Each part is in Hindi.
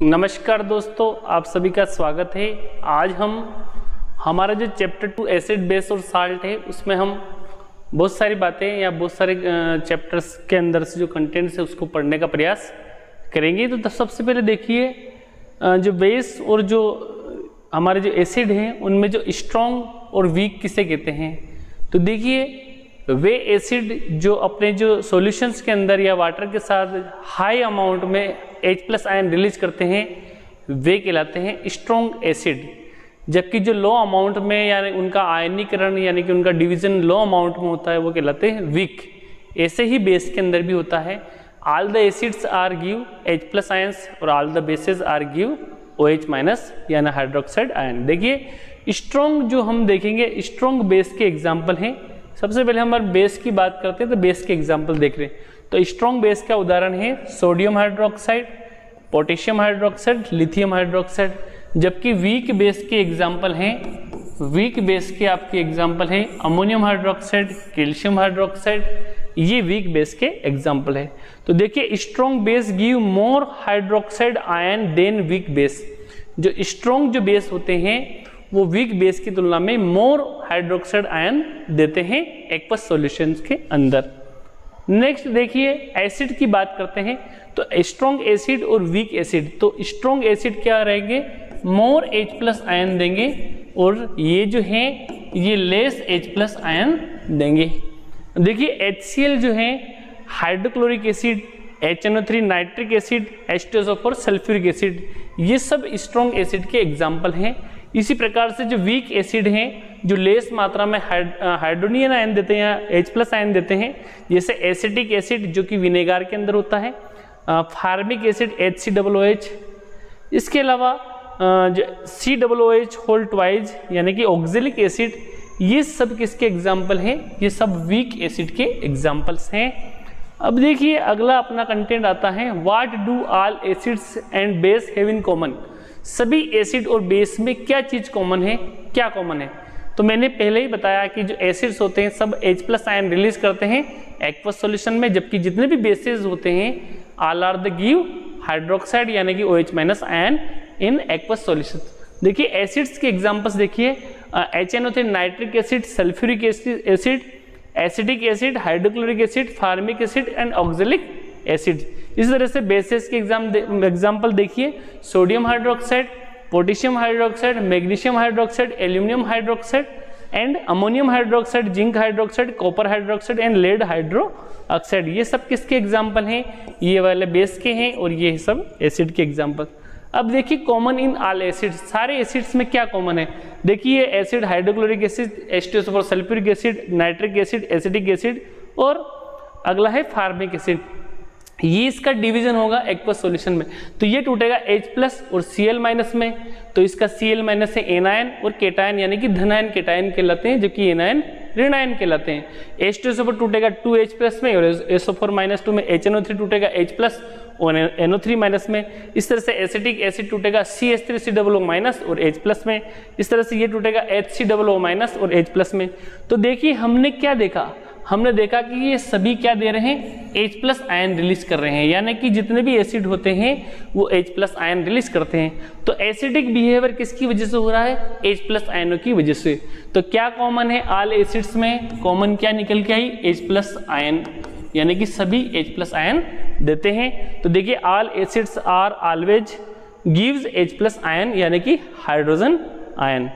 नमस्कार दोस्तों, आप सभी का स्वागत है। आज हम हमारा जो चैप्टर 2 एसिड बेस और साल्ट है उसमें हम बहुत सारी बातें या बहुत सारे चैप्टर्स के अंदर से जो कंटेंट्स है उसको पढ़ने का प्रयास करेंगे। तो सबसे पहले देखिए जो बेस और जो हमारे जो एसिड हैं उनमें जो स्ट्रॉन्ग और वीक किसे कहते हैं। तो देखिए वे एसिड जो अपने जो सॉल्यूशंस के अंदर या वाटर के साथ हाई अमाउंट में H+ आयन रिलीज करते हैं वे कहलाते हैं स्ट्रॉन्ग एसिड, जबकि जो लो अमाउंट में यानी उनका आयनीकरण यानी कि उनका डिवीजन लो अमाउंट में होता है वो कहलाते हैं वीक। ऐसे ही बेस के अंदर भी होता है। All the acids are give H+ ions और all the bases are give OH- यानी हाइड्रोक्साइड आयन। देखिए स्ट्रॉन्ग जो हम देखेंगे स्ट्रॉन्ग बेस के एग्जाम्पल हैं। सबसे पहले हम बेस की बात करते हैं तो बेस के एग्जाम्पल देख रहे हैं। तो स्ट्रॉन्ग बेस का उदाहरण है sodium hydroxide, potassium hydroxide, lithium hydroxide. जबकि वीक बेस के एग्जाम्पल हैं, वीक बेस के आपके एग्जाम्पल हैं अमोनियम हाइड्रोक्साइड, कैल्शियम हाइड्रोक्साइड। ये वीक बेस के एग्जाम्पल है। तो देखिए strong base give more hydroxide ion than weak base. जो स्ट्रॉन्ग जो बेस होते हैं वो वीक बेस की तुलना में मोर हाइड्रोक्साइड आयन देते हैं एक्वस सॉल्यूशंस के अंदर। नेक्स्ट देखिए एसिड की बात करते हैं। तो स्ट्रॉन्ग एसिड और वीक एसिड, तो स्ट्रॉन्ग एसिड क्या रहेंगे, मोर H+ आयन देंगे और ये जो है ये लेस H+ आयन देंगे। देखिए HCl जो है hydrochloric acid, HNO3 nitric acid, H2SO4 sulphuric acid, ये सब स्ट्रॉन्ग एसिड के एग्जाम्पल हैं। इसी प्रकार से जो वीक एसिड हैं जो लेस मात्रा में हाइड्रोनियन आयन देते हैं, H+ आयन देते हैं, जैसे एसिटिक एसिड जो कि विनेगार के अंदर होता है, फार्मिक एसिड HCOOH। इसके अलावा जो COOH होल ट्वाइज यानी कि ऑक्जेलिक एसिड, ये सब किसके एग्जाम्पल हैं, ये सब वीक एसिड के एग्जाम्पल्स हैं। अब देखिए अगला अपना कंटेंट आता है what do all acids and base have in common. सभी एसिड और बेस में क्या चीज कॉमन है, क्या कॉमन है। तो मैंने पहले ही बताया कि जो एसिड्स होते हैं सब H+ आयन रिलीज करते हैं एक्वस सॉल्यूशन में, जबकि जितने भी बेसेस होते हैं all are the give hydroxide यानी कि OH- ion in aqueous solution. देखिए एसिड्स के एग्जांपल्स देखिए HNO3 nitric acid, sulphuric acid, acetic acid, hydrochloric acid, formic acid and oxalic acid. इस तरह से बेसेस के एग्जाम्पल देखिए sodium hydroxide, potassium hydroxide, magnesium hydroxide, aluminium hydroxide and ammonium hydroxide, zinc hydroxide, copper hydroxide and lead hydroxide. ये सब किसके एग्जाम्पल हैं, ये वाले बेस के हैं और ये सब एसिड के एग्जाम्पल। अब देखिए कॉमन इन ऑल एसिड, सारे एसिड्स में क्या कॉमन है। देखिए acid hydrochloric acid, H2SO4 sulphuric acid, nitric acid, acetic acid और अगला है फार्मिक एसिड। ये इसका डिवीजन होगा एक्वस सॉल्यूशन में। तो ये टूटेगा H+ और Cl- में, तो इसका Cl- है एनायन और केटायन यानी कि धनायन केटायन कहलाते हैं, जबकि एनायन ऋणायन कहलाते हैं। H2SO4 टूटेगा 2H+ में और SO4-2 में HNO3 टूटेगा H+ और NO3- में। इस तरह से एसिटिक एसिड टूटेगा CH3COO- और H+ में। इस तरह से ये टूटेगा HCOO- और H+ में। तो देखिए हमने क्या देखा, हमने देखा कि ये सभी क्या दे रहे हैं, H+ आयन रिलीज कर रहे हैं, यानी कि जितने भी एसिड होते हैं वो H+ आयन रिलीज करते हैं। तो एसिडिक बिहेवियर किसकी वजह से हो रहा है, H+ आयनों की वजह से। तो क्या कॉमन है ऑल एसिड्स में, कॉमन क्या निकल के आई, H+ आयन, यानी कि सभी H+ आयन देते हैं। तो देखिए all acids are always gives H+ ion यानी कि हाइड्रोजन आयन।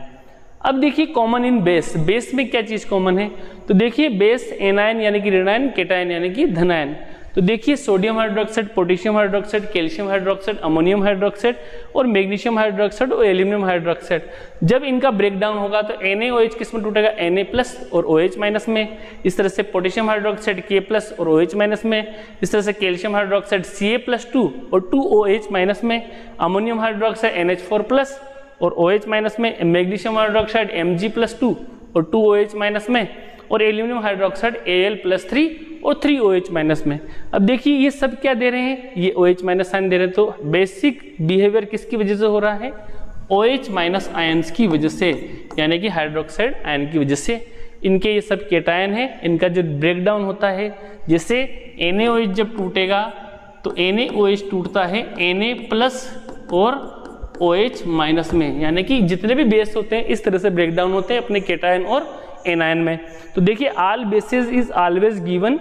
अब देखिए कॉमन इन बेस, बेस में क्या चीज कॉमन है। तो देखिए बेस एनायन यानी कि ऋणायन, केटायन यानी कि धनायन। तो देखिए sodium hydroxide, potassium hydroxide, calcium hydroxide, ammonium hydroxide और मैग्नीशियम हाइड्रोक्साइड और एल्यूमिनियम हाइड्रोक्साइड, जब इनका ब्रेकडाउन होगा तो NaOH किस में टूटेगा, Na+ और OH- में। इस तरह से पोटेशियम हाइड्रोक्साइड K+ और OH- में। इस तरह से कैल्शियम हाइड्रोक्साइड Ca+2 और 2OH- में। अमोनियम हाइड्रोक्साइड NH4+ और OH- में। मैग्नीशियम हाइड्रोक्साइड Mg+2 और 2OH- में। और एल्यूमिनियम हाइड्रोक्साइड Al+3 और 3OH- में। अब देखिए ये सब क्या दे रहे हैं, ये OH- आयन दे रहे हैं। तो बेसिक बिहेवियर किसकी वजह से हो रहा है, OH- आयन्स की वजह से, यानी कि हाइड्रोक्साइड आयन की वजह से। इनके ये सब केटायन है, इनका जो ब्रेकडाउन होता है, जैसे NaOH जब टूटेगा तो NaOH टूटता है Na+ और OH माइनस में, यानी कि जितने भी बेस होते हैं इस तरह से ब्रेक डाउन होते हैं अपने केटायन और एनायन में। तो देखिए all basis is always given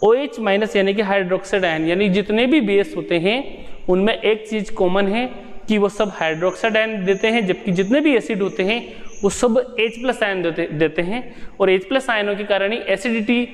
OH minus यानी कि हाइड्रोक्साइड आयन, यानी जितने भी बेस होते हैं उनमें एक चीज कॉमन है कि वो सब हाइड्रोक्साइड आयन देते हैं, जबकि जितने भी एसिड होते हैं वो सब H+ आयन देते हैं और H+ आयनों के कारण ही एसिडिटी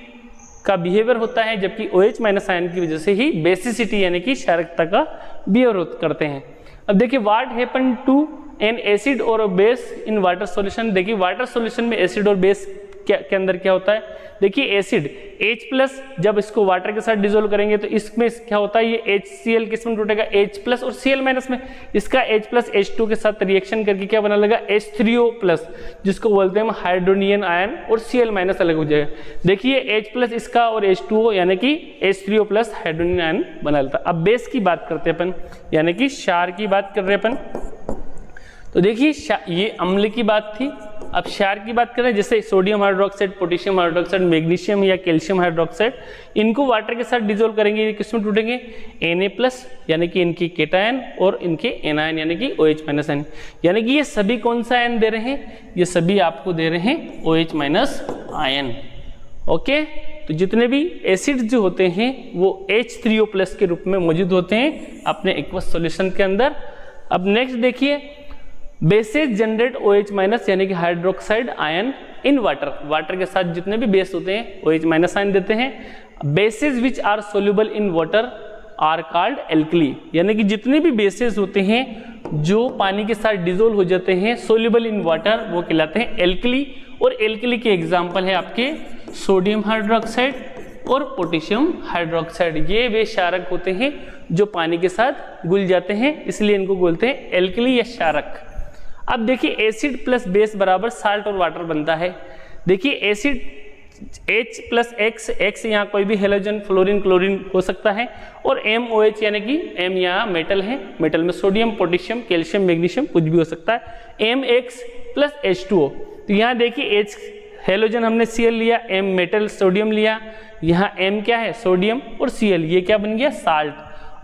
का बिहेवियर होता है, जबकि OH माइनस आयन की वजह से ही बेसिसिटी यानी कि क्षारकता का बिहेवियर करते हैं। अब देखिए what happen to an acid और a base in water solution. देखिए वाटर सॉल्यूशन में एसिड और बेस के अंदर क्या होता है, देखिए एसिड H+ जब इसको वाटर के साथ डिसोल्व करेंगे तो इसमें क्या होता है, ये HCl किस में टूटेगा, H+ और Cl माइनस में। इसका H+ H2 के साथ रिएक्शन करके क्या बना लगा, H3O+, जिसको बोलते हैं हम हाइड्रोनियन आयन, और Cl माइनस अलग हो जाएगा। देखिए H+ इसका और H2O यानी कि H3O+ हाइड्रोनियन आयन बना लेता। अब बेस की बात करते हैं अपन, यानी कि क्षार की बात कर रहे हैं अपन। तो देखिए ये अम्ल की बात थी, अब क्षार की बात करें, जैसे sodium hydroxide, potassium hydroxide, magnesium या कैल्शियम हाइड्रोक्साइड, इनको वाटर के साथ डिसोल्व करेंगे, किसमें टूटेंगे, Na+ यानी कि इनकी केटायन और इनके एनायन यानी कि OH माइनस आयन। यानी कि ये सभी कौन सा आयन दे रहे हैं, ये सभी आपको दे रहे हैं OH माइनस आयन। ओके, तो जितने भी एसिड जो होते हैं वो H3O+ के रूप में मौजूद होते हैं अपने एक्वस सॉल्यूशन के अंदर। अब नेक्स्ट देखिए, बेसेस जनरेट OH माइनस यानी कि hydroxide ion in water. Water के साथ जितने भी बेस होते हैं OH माइनस आयन देते हैं। Bases which are soluble in water are called alkali, यानी कि जितने भी बेसेस होते हैं जो पानी के साथ डिसोल्व हो जाते हैं सोल्यूबल इन वाटर, वो कहलाते हैं एल्कली। और एल्कली के एग्जाम्पल है आपके सोडियम हाइड्रोक्साइड और पोटेशियम हाइड्रोक्साइड। ये वे क्षारक होते हैं जो पानी के साथ घुल जाते हैं, इसलिए इनको बोलते हैं एल्कली या क्षारक। अब देखिए एसिड प्लस बेस बराबर साल्ट और वाटर बनता है। देखिए एसिड H+X, X यहाँ कोई भी हेलोजन, फ्लोरीन, क्लोरीन हो सकता है, और MOH यानी कि M यहाँ मेटल है, मेटल में सोडियम, पोटेशियम, कैल्शियम, मैग्नीशियम कुछ भी हो सकता है। MX प्लस H2O, तो यहाँ देखिए H हेलोजन हमने Cl लिया, M मेटल सोडियम लिया, यहाँ M क्या है सोडियम और Cl, ये क्या बन गया साल्ट,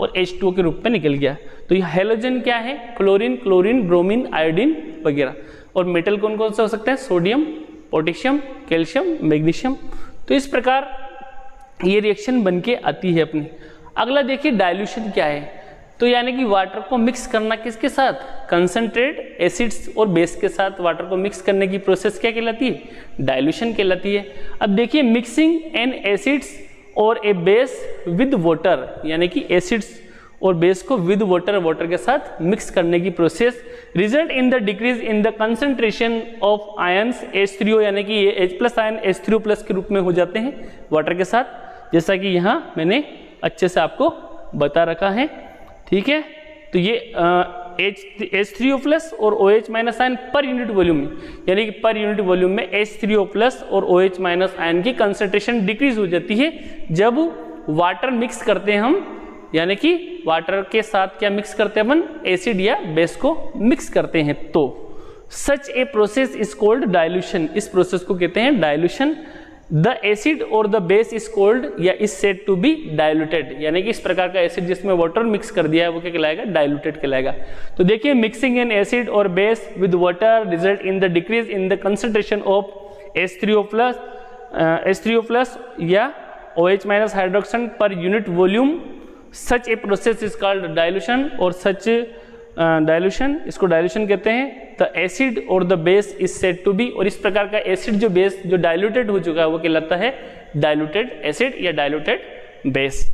और H2O के रूप में निकल गया। तो ये हेलोजन क्या है, क्लोरीन, क्लोरीन, ब्रोमीन, आयोडीन वगैरह, और मेटल कौन कौन सा हो सकता है, सोडियम, पोटेशियम, कैल्शियम, मैग्नीशियम। तो इस प्रकार ये रिएक्शन बन के आती है अपनी। अगला देखिए डाइल्यूशन क्या है, तो यानी कि वाटर को मिक्स करना किसके साथ, कंसंट्रेट एसिड्स और बेस के साथ वाटर को मिक्स करने की प्रोसेस क्या कहलाती है, डाइल्यूशन कहलाती है। अब देखिए मिक्सिंग एन एसिड्स और ए बेस विद वाटर, यानी कि एसिड्स और बेस को विद वाटर, वाटर के साथ मिक्स करने की process result in the decrease in the concentration of ions H3O, यानी कि ये H+ आयन H3O+ के रूप में हो जाते हैं वाटर के साथ, जैसा कि यहाँ मैंने अच्छे से आपको बता रखा है। ठीक है, तो ये H3O+ और OH माइनस आयन पर यूनिट वॉल्यूम, यानी कि पर यूनिट वॉल्यूम में H3O+ और OH माइनस आयन की कंसंट्रेशन डिक्रीज हो जाती है जब वाटर मिक्स करते हैं हम, यानी कि वाटर के साथ क्या मिक्स करते हैं अपन, एसिड या बेस को मिक्स करते हैं। तो such a process is called dilution, इस प्रोसेस को कहते हैं डाइल्यूशन। द एसिड और द बेस इज कॉल्ड या is said to be diluted, यानी कि इस प्रकार का एसिड जिसमें वाटर मिक्स कर दिया है वो क्या कहलाएगा, डाइल्यूटेड कहलाएगा। तो देखिए मिक्सिंग एन एसिड और base with water result in the decrease in the concentration of H3O+ या OH minus hydroxide per unit volume. Such a process is called dilution, और सच डाइल्यूशन, इसको डाइल्यूशन कहते हैं। द एसिड और the base is said to be, और इस प्रकार का एसिड जो बेस जो डाइल्यूटेड हो चुका है वो कहलाता है डाइल्यूटेड एसिड या डाइल्यूटेड बेस।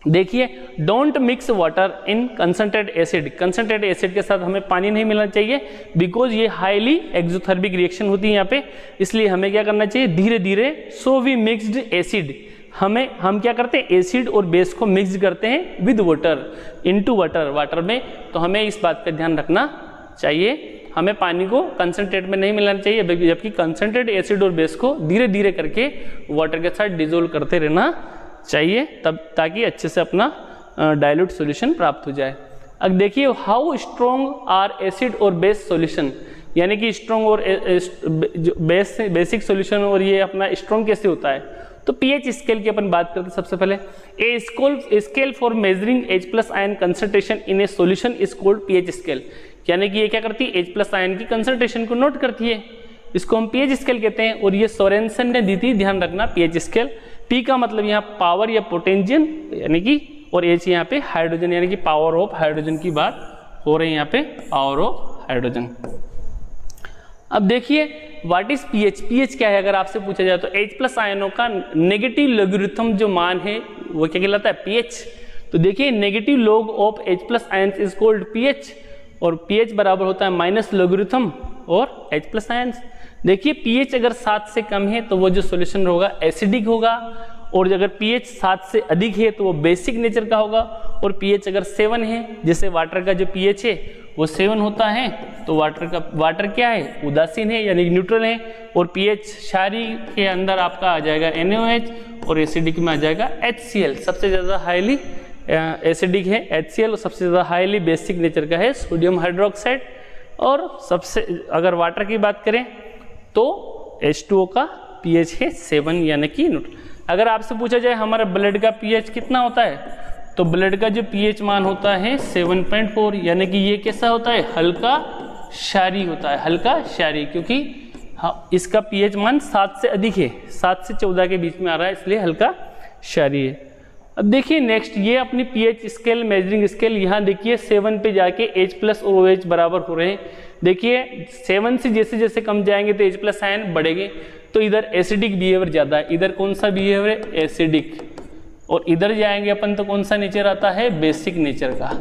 देखिए don't mix water in concentrate acid, concentrate acid के साथ हमें पानी नहीं मिलना चाहिए, बिकॉज ये हाईली एक्सोथर्मिक रिएक्शन होती है यहाँ पे, इसलिए हमें क्या करना चाहिए धीरे धीरे। सो वी मिक्सड एसिड, हम क्या करते हैं एसिड और बेस को मिक्स करते हैं with water, into water, water में। तो हमें इस बात का ध्यान रखना चाहिए, हमें पानी को कंसंट्रेट में नहीं मिलाना चाहिए, जबकि कंसंट्रेट एसिड और बेस को धीरे धीरे करके वाटर के साथ डिसोल्व करते रहना चाहिए, तब ताकि अच्छे से अपना डाइल्यूट सॉल्यूशन प्राप्त हो जाए। अब देखिए हाउ स्ट्रॉन्ग आर एसिड और बेस सॉल्यूशन, यानी कि स्ट्रॉन्ग और बेसिक सॉल्यूशन और ये अपना स्ट्रॉन्ग कैसे होता है। तो पीएच स्केल की अपन बात करते हैं। सबसे पहले a scale for measuring H+ ion concentration in A solution is called pH scale, यानी कि ये क्या करती है, H+ आयन की कंसंट्रेशन को नोट करती है, इसको हम पीएच स्केल कहते हैं। और ये सोरेनसन ने दी थी, ध्यान रखना, पीएच स्केल। पी का मतलब यहाँ पावर या पोटेंशियल यानी कि, और एच यहाँ पे हाइड्रोजन यानी कि पावर ऑफ हाइड्रोजन की बात हो रही है यहाँ पे, पावर ऑफ हाइड्रोजन। अब देखिए व्हाट इज पीएच, पीएच क्या है अगर आपसे पूछा जाए तो H+ आयनों का नेगेटिव लॉगरिथम जो मान है वो क्या कहलाता है, पीएच। तो देखिए negative log of H+ ions is called pH, और पीएच बराबर होता है माइनस लॉगरिथम और H+ आयंस। देखिए पीएच अगर 7 से कम है तो वो जो सॉल्यूशन होगा एसिडिक होगा, और अगर पीएच 7 से अधिक है तो वो बेसिक नेचर का होगा, और पीएच अगर 7 है, जैसे वाटर का जो पीएच है वो 7 होता है, तो वाटर क्या है, उदासीन है यानी न्यूट्रल है, और पीएच क्षारीय के अंदर आपका आ जाएगा NaOH, और एसिडिक में आ जाएगा HCl। सबसे ज़्यादा हाईली एसिडिक है HCl, और सबसे ज़्यादा हाईली बेसिक नेचर का है सोडियम हाइड्रोक्साइड। और सबसे अगर वाटर की बात करें तो H2O का पीएच है 7 यानी कि न्यूट्रल। अगर आपसे पूछा जाए हमारा ब्लड का पीएच कितना होता है, तो ब्लड का जो पीएच मान होता है 7.4, यानी कि ये कैसा होता है, हल्का क्षारीय होता है, हल्का क्षारीय, क्योंकि हाँ इसका पीएच मान 7 से अधिक है, 7 से 14 के बीच में आ रहा है, इसलिए हल्का क्षारीय है। अब देखिए नेक्स्ट, ये अपनी पीएच स्केल मेजरिंग स्केल, यहाँ देखिए 7 पे जाके H+ और OH बराबर हो रहे हैं। देखिए 7 से जैसे जैसे कम जाएंगे तो H+ आयन बढ़ेंगे, तो इधर एसिडिक बिहेवियर ज़्यादा है, इधर कौन सा बिहेवियर है, एसिडिक, और इधर जाएंगे अपन तो कौन सा नेचर आता है, बेसिक नेचर का।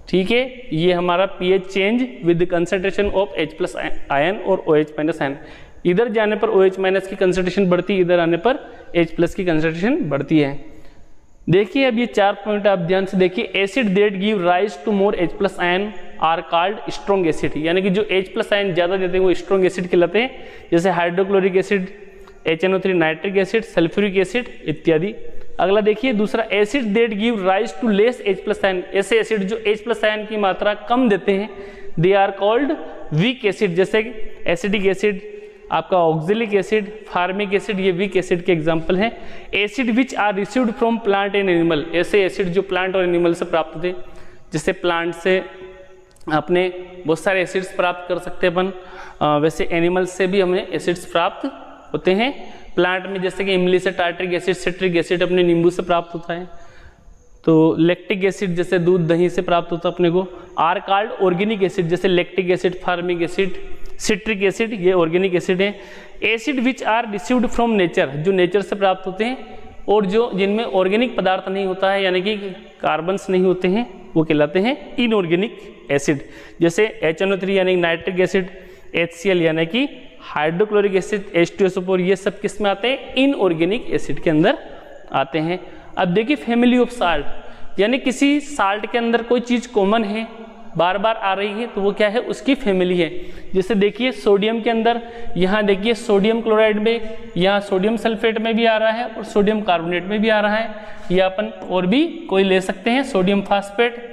ठीक है, ये हमारा pH change with concentration of H+ ion और OH- आयन। इधर जाने पर OH- की कंसंट्रेशन बढ़ती है, इधर आने पर H+ की कंसंट्रेशन बढ़ती है। देखिए अब ये 4 पॉइंट आप ध्यान से देखिए। Acid that give rise to more H+ ion are called strong acid, यानी कि जो H+ आयन ज़्यादा देते हैं वो स्ट्रॉन्ग एसिड कहलाते हैं, जैसे hydrochloric acid, HNO3, nitric acid, sulphuric acid इत्यादि। अगला देखिए दूसरा, acid that give rise to less H+ ion, ऐसे एसिड जो H+ आयन की मात्रा कम देते हैं, they are called weak acid, जैसे एसिडिक एसिड, आपका ऑक्जेलिक एसिड, फार्मिक एसिड, ये वीक एसिड के एग्जांपल हैं। Acid which are received from plant and animal, ऐसे एसिड जो प्लांट और एनिमल से प्राप्त होते हैं, जैसे प्लांट से अपने बहुत सारे एसिड्स प्राप्त कर सकते हैं अपन, वैसे एनिमल से भी हमें एसिड्स प्राप्त होते हैं। प्लांट में जैसे कि इमली से टार्ट्रिक एसिड, सिट्रिक एसिड अपने नींबू से प्राप्त होता है, तो लैक्टिक एसिड जैसे दूध दही से प्राप्त होता है अपने को। आर कॉल्ड ऑर्गेनिक एसिड, जैसे lactic acid, formic acid, citric acid, ये ऑर्गेनिक एसिड है। Acid which are received from nature, जो नेचर से प्राप्त होते हैं, और जो जिनमें ऑर्गेनिक पदार्थ नहीं होता है यानी कि कार्बन्स नहीं होते हैं, वो कहलाते हैं इनऑर्गेनिक एसिड, जैसे HNO3 यानी नाइट्रिक एसिड, HCl यानी कि हाइड्रोक्लोरिक एसिड, H2SO4, ये सब किस में आते हैं, इनऑर्गेनिक एसिड के अंदर आते हैं। अब देखिए फैमिली ऑफ साल्ट, यानी किसी साल्ट के अंदर कोई चीज़ कॉमन है, बार बार आ रही है, तो वो क्या है, उसकी फैमिली है। जैसे देखिए सोडियम के अंदर, यहाँ देखिए सोडियम क्लोराइड में, यहाँ सोडियम सल्फेट में भी आ रहा है और सोडियम कार्बोनेट में भी आ रहा है, या अपन और भी कोई ले सकते हैं, सोडियम फास्फेट,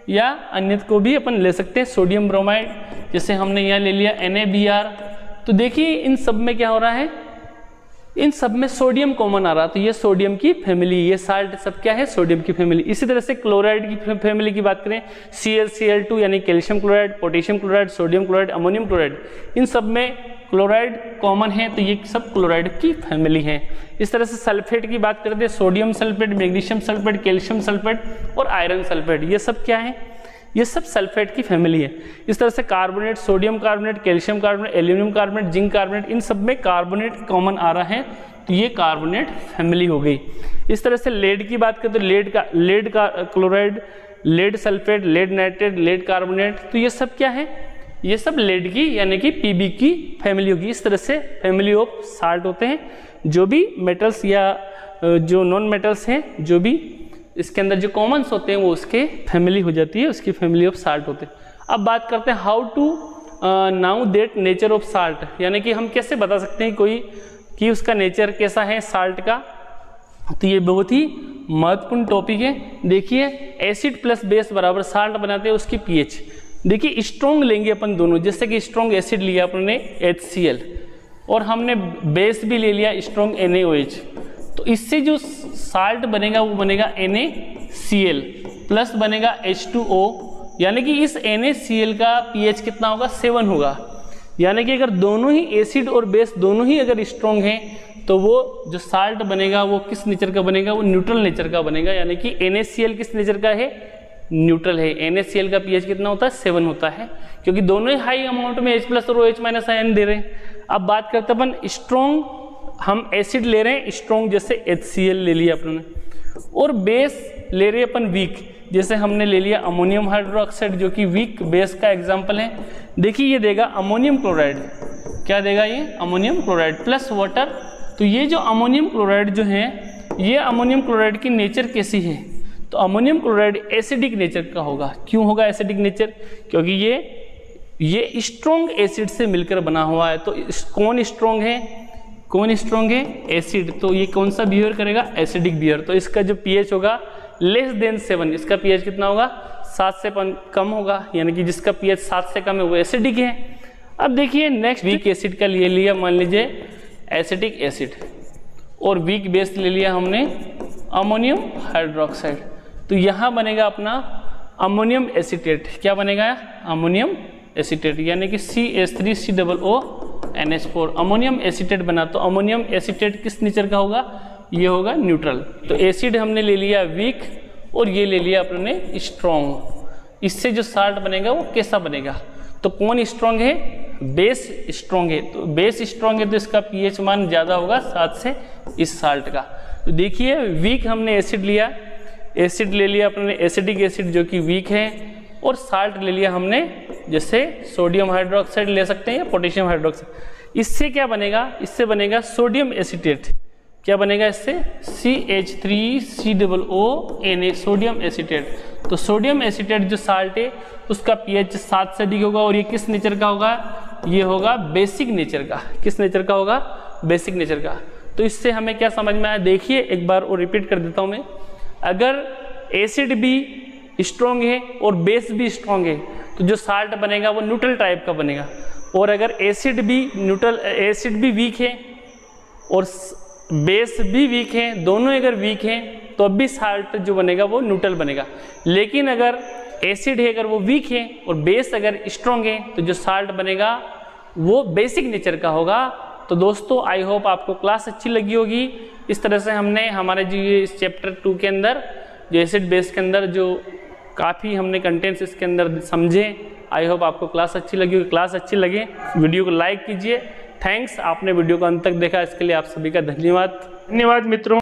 या अन्य को भी अपन ले सकते हैं, सोडियम ब्रोमाइड, जैसे हमने यहाँ ले लिया NaBr। तो देखिए इन सब में क्या हो रहा है, इन सब में सोडियम कॉमन आ रहा, तो ये सोडियम की फैमिली, ये साल्ट सब क्या है, सोडियम की फैमिली। इसी तरह से क्लोराइड की फैमिली की बात करें, ClCl2 यानी calcium chloride, potassium chloride, sodium chloride, ammonium chloride, इन सब में क्लोराइड कॉमन है, तो ये सब क्लोराइड की फैमिली है। इस तरह से सल्फेट की बात करते हैं, sodium sulphate, magnesium sulphate, calcium sulphate और आयरन सल्फेट, ये सब क्या है, ये सब सल्फेट की फैमिली है। इस तरह से carbonate, sodium carbonate, calcium carbonate, aluminium carbonate, zinc carbonate, इन सब में कार्बोनेट कॉमन आ रहा है, तो ये कार्बोनेट फैमिली हो गई। इस तरह से लेड की बात करें तो लेड का chloride, lead sulphate, lead nitrate, lead carbonate, तो ये सब क्या है, ये सब लेड की यानी कि Pb की फैमिली होगी। इस तरह से फैमिली ऑफ साल्ट होते हैं, जो भी मेटल्स या जो नॉन मेटल्स हैं, जो भी इसके अंदर जो कॉमन्स होते हैं वो उसके फैमिली हो जाती है, उसकी फैमिली ऑफ साल्ट होते हैं। अब बात करते हैं how to know that nature of salt, यानी कि हम कैसे बता सकते हैं कोई कि उसका नेचर कैसा है साल्ट का, तो ये बहुत ही महत्वपूर्ण टॉपिक है। देखिए एसिड प्लस बेस बराबर साल्ट बनाते हैं, उसकी पीएच देखिए स्ट्रॉन्ग लेंगे अपन दोनों, जैसे कि स्ट्रॉन्ग एसिड लिया अपने HCl और हमने बेस भी ले लिया स्ट्रॉन्ग NaOH, तो इससे जो साल्ट बनेगा वो बनेगा NaCl प्लस बनेगा H2O, यानी कि इस NaCl का pH कितना होगा 7 होगा। यानी कि अगर दोनों ही एसिड और बेस दोनों ही अगर स्ट्रॉन्ग हैं तो वो जो साल्ट बनेगा वो किस नेचर का बनेगा, वो न्यूट्रल नेचर का बनेगा। यानी कि NaCl किस नेचर का है, न्यूट्रल है। NaCl का pH कितना होता है 7 होता है, क्योंकि दोनों ही हाई अमाउंट में H+ और OH- आयन दे रहे हैं। अब बात करते हैं अपन स्ट्रॉन्ग, हम एसिड ले रहे हैं स्ट्रॉन्ग जैसे HCl ले लिया अपन ने, और बेस ले रहे हैं अपन वीक, जैसे हमने ले लिया अमोनियम हाइड्रोक्साइड जो कि वीक बेस का एग्जाम्पल है। देखिए ये देगा अमोनियम क्लोराइड, क्या देगा ये अमोनियम क्लोराइड प्लस वाटर। तो ये जो अमोनियम क्लोराइड जो है, ये अमोनियम क्लोराइड की नेचर कैसी है, तो अमोनियम क्लोराइड एसिडिक नेचर का होगा। क्यों होगा एसिडिक नेचर, क्योंकि ये स्ट्रॉन्ग एसिड से मिलकर बना हुआ है। तो कौन स्ट्रॉन्ग है, कौन स्ट्रॉन्ग है, एसिड। तो ये कौन सा बिहेवियर करेगा, एसिडिक बिहेवियर। तो इसका जो pH होगा लेस देन 7, इसका pH कितना होगा 7 से कम होगा, यानी कि जिसका pH 7 से कम है वो एसिडिक है। अब देखिए नेक्स्ट वीक एसिड का ले लिया, मान लीजिए एसिटिक एसिड, और वीक बेस ले लिया हमने अमोनियम हाइड्रोक्साइड। तो यहाँ बनेगा अपना अमोनियम एसीटेट, क्या बनेगा अमोनियम एसीटेट, यानी कि CH3COONH4 अमोनियम एसीटेट बना। तो अमोनियम एसीटेट किस नेचर का होगा, ये होगा न्यूट्रल। तो एसिड हमने ले लिया वीक और ये ले लिया अपने स्ट्रॉन्ग। इससे जो साल्ट बनेगा वो कैसा बनेगा, तो कौन स्ट्रॉन्ग है, बेस स्ट्रॉन्ग है। तो बेस स्ट्रॉन्ग है तो इसका pH मान ज़्यादा होगा 7 से इस साल्ट का। तो देखिए वीक हमने एसिड लिया, एसिड ले लिया अपने एसिडिक एसिड जो कि वीक है, और साल्ट ले लिया हमने जैसे सोडियम हाइड्रोक्साइड ले सकते हैं या पोटेशियम हाइड्रोक्साइड। इससे क्या बनेगा, इससे बनेगा सोडियम एसीटेट। क्या बनेगा इससे CH3COONA सोडियम एसीटेट। तो सोडियम एसीटेट जो साल्ट है उसका pH 7 से अधिक होगा, और ये किस नेचर का होगा, ये होगा बेसिक नेचर का। किस नेचर का होगा, बेसिक नेचर का। तो इससे हमें क्या समझ में आया, देखिए एक बार और रिपीट कर देता हूँ मैं। अगर एसिड भी स्ट्रॉन्ग है और बेस भी स्ट्रॉन्ग है तो जो साल्ट बनेगा वो न्यूट्रल टाइप का बनेगा। और अगर एसिड भी वीक है और बेस भी वीक है, दोनों अगर वीक हैं तो अब भी साल्ट जो बनेगा वो न्यूट्रल बनेगा। लेकिन अगर एसिड है अगर वो वीक है और बेस अगर स्ट्रॉन्ग है तो जो साल्ट बनेगा वो बेसिक नेचर का होगा। तो दोस्तों आई होप आपको क्लास अच्छी लगी होगी। इस तरह से हमने हमारे जो ये इस चैप्टर 2 के अंदर जो एसिड बेस के अंदर जो काफ़ी हमने कंटेंट्स इसके अंदर समझे। आई होप आपको क्लास अच्छी लगी होगी। क्लास अच्छी लगे वीडियो को लाइक कीजिए। थैंक्स, आपने वीडियो को अंत तक देखा, इसके लिए आप सभी का धन्यवाद। धन्यवाद मित्रों।